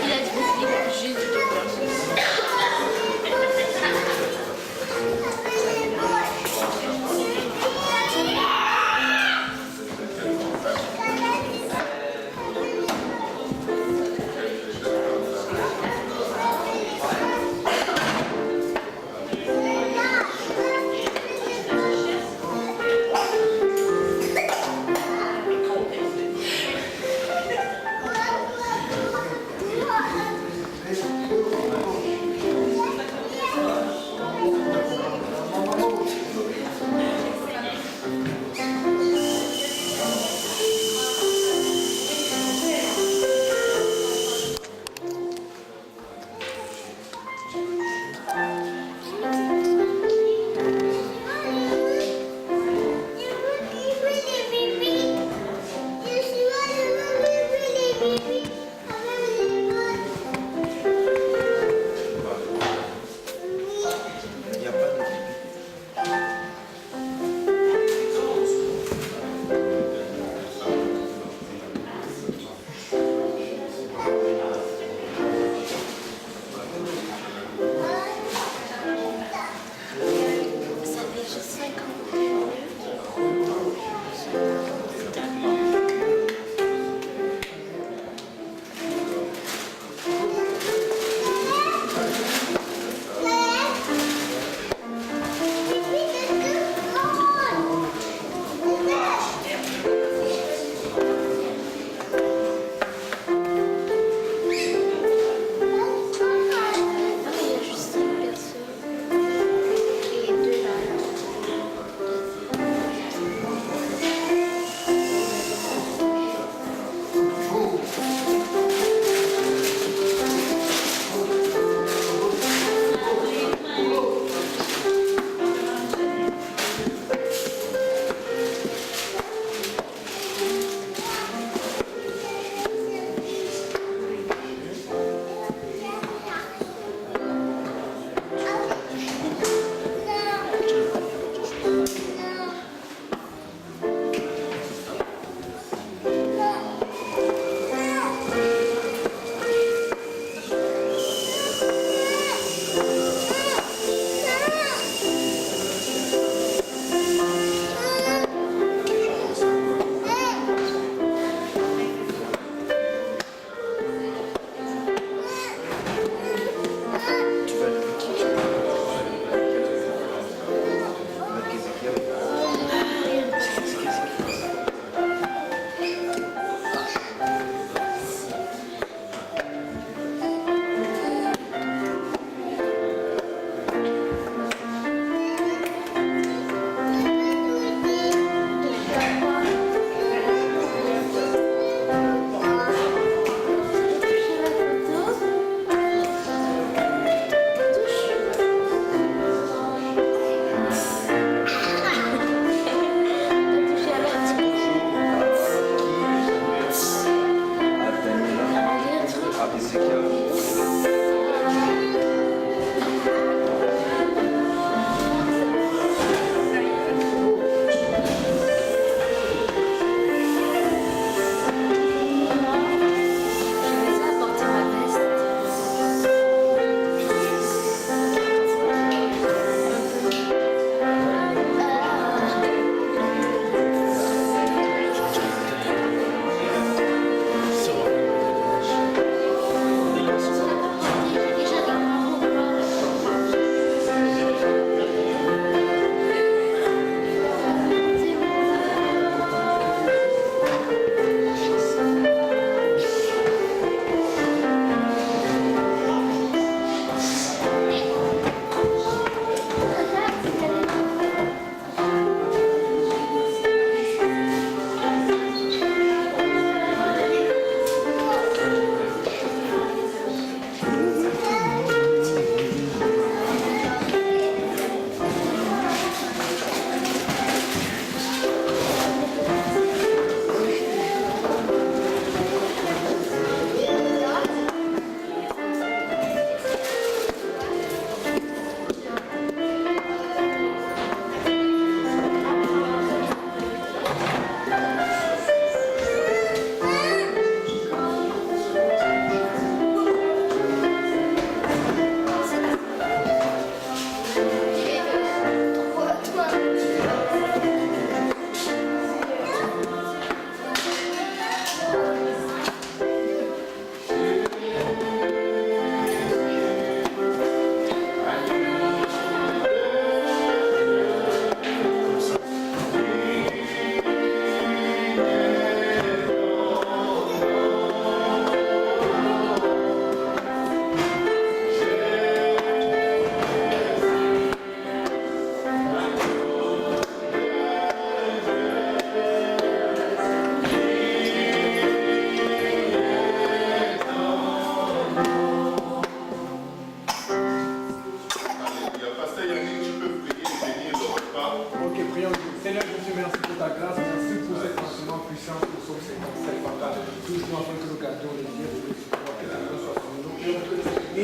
Il a dit Jésus.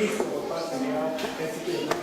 bénisse ce repas, Seigneur, ainsi que